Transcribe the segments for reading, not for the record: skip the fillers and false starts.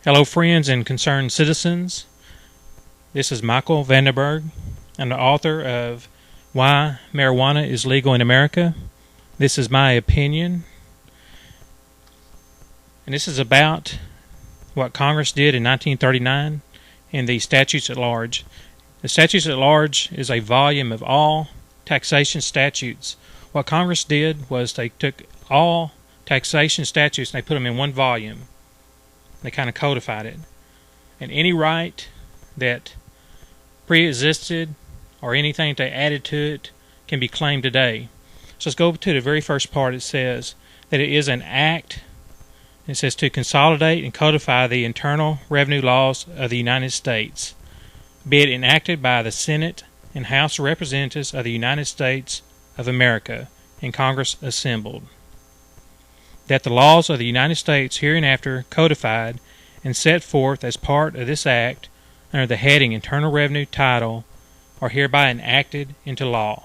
Hello friends and concerned citizens. This is Michael Vandeburg. I'm the author of Why Marijuana is Legal in America. This is my opinion. And this is about what Congress did in 1939 in the Statutes at Large. The Statutes at Large is a volume of all taxation statutes. What Congress did was they took all taxation statutes and they put them in one volume. They kind of codified it. And any right that pre-existed or anything they added to it can be claimed today. So let's go to the very first part. It says that it is an act. It says to consolidate and codify the internal revenue laws of the United States, be it enacted by the Senate and House of Representatives of the United States of America and Congress assembled. That the laws of the United States hereinafter codified and set forth as part of this act under the heading Internal Revenue title are hereby enacted into law.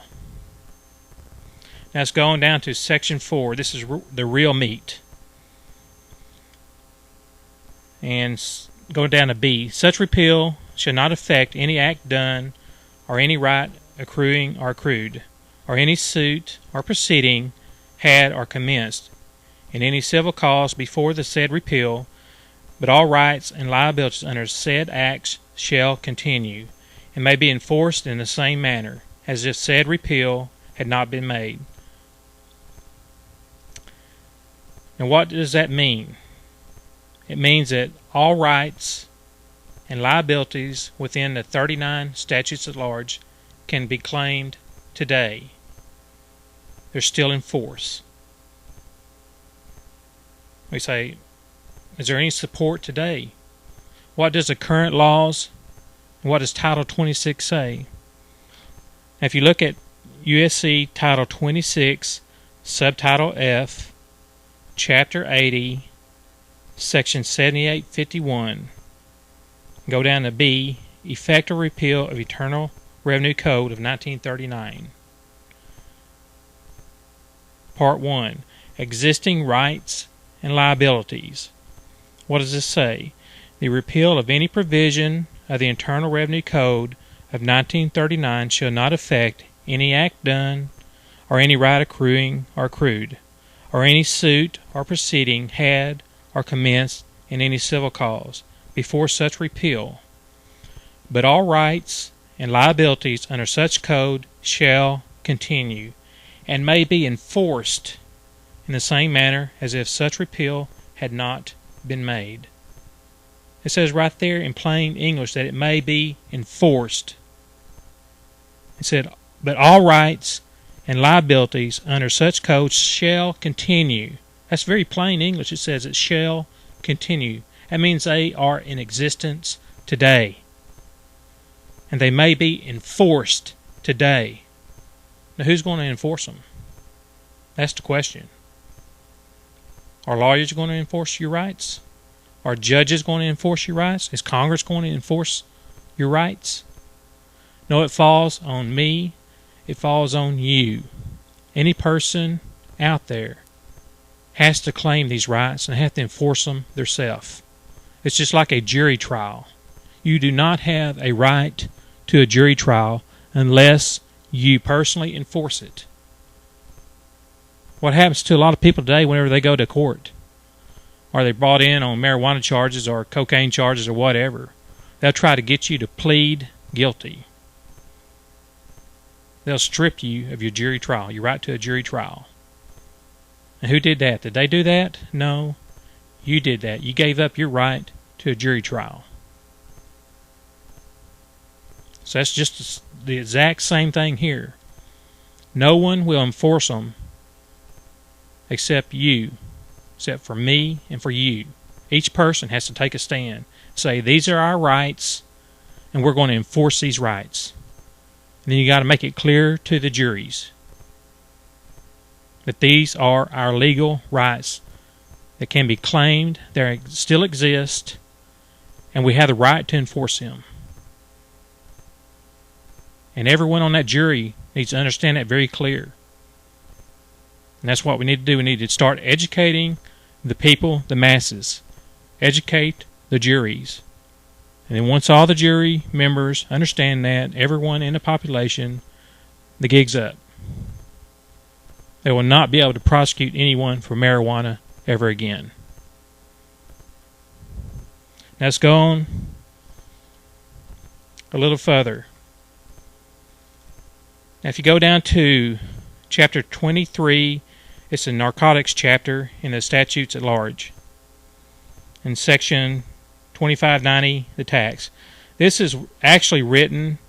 Now it's going down to Section 4. This is the real meat. And going down to B. Such repeal shall not affect any act done or any right accruing or accrued, or any suit or proceeding had or commenced in any civil cause before the said repeal, but all rights and liabilities under said acts shall continue, and may be enforced in the same manner as if said repeal had not been made. Now what does that mean? It means that all rights and liabilities within the 39 statutes at large can be claimed today. They're still in force. We say, is there any support today? What does the current laws, what does Title 26 say? Now, if you look at USC Title 26, Subtitle F, Chapter 80, Section 7851, go down to B, Effect or Repeal of Internal Revenue Code of 1939. Part 1, Existing Rights and Liabilities. What does this say? The repeal of any provision of the Internal Revenue Code of 1939 shall not affect any act done or any right accruing or accrued, or any suit or proceeding had or commenced in any civil cause before such repeal, but all rights and liabilities under such code shall continue and may be enforced in the same manner as if such repeal had not been made. It says right there in plain English that it may be enforced. It said, but all rights and liabilities under such code shall continue. That's very plain English. It says it shall continue. That means they are in existence today. And they may be enforced today. Now who's going to enforce them? That's the question. Are lawyers going to enforce your rights? Are judges going to enforce your rights? Is Congress going to enforce your rights? No, it falls on me. It falls on you. Any person out there has to claim these rights and have to enforce them themselves. It's just like a jury trial. You do not have a right to a jury trial unless you personally enforce it. What happens to a lot of people today whenever they go to court? Or they're brought in on marijuana charges or cocaine charges or whatever. They'll try to get you to plead guilty. They'll strip you of your jury trial, your right to a jury trial. And who did that? Did they do that? No. You did that. You gave up your right to a jury trial. So that's just the exact same thing here. No one will enforce them except you, except for me and for you. Each person has to take a stand, say these are our rights, and we're going to enforce these rights. And then you got to make it clear to the juries that these are our legal rights that can be claimed, they still exist, and we have the right to enforce them. And everyone on that jury needs to understand that very clear. And that's what we need to do. We need to start educating the people, the masses. Educate the juries. And then once all the jury members understand that, everyone in the population, the gig's up. They will not be able to prosecute anyone for marijuana ever again. Now let's go on a little further. Now if you go down to chapter 23, it's the narcotics chapter in the statutes at large. In section 2590, the tax. This is actually written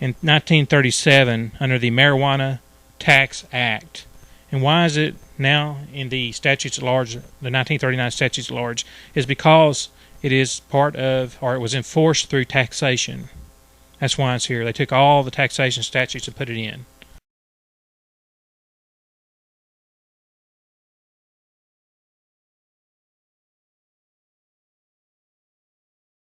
in 1937 under the Marijuana Tax Act. And why is it now in the statutes at large, the 1939 statutes at large, is because it is part of, or it was enforced through taxation. That's why it's here. They took all the taxation statutes and put it in.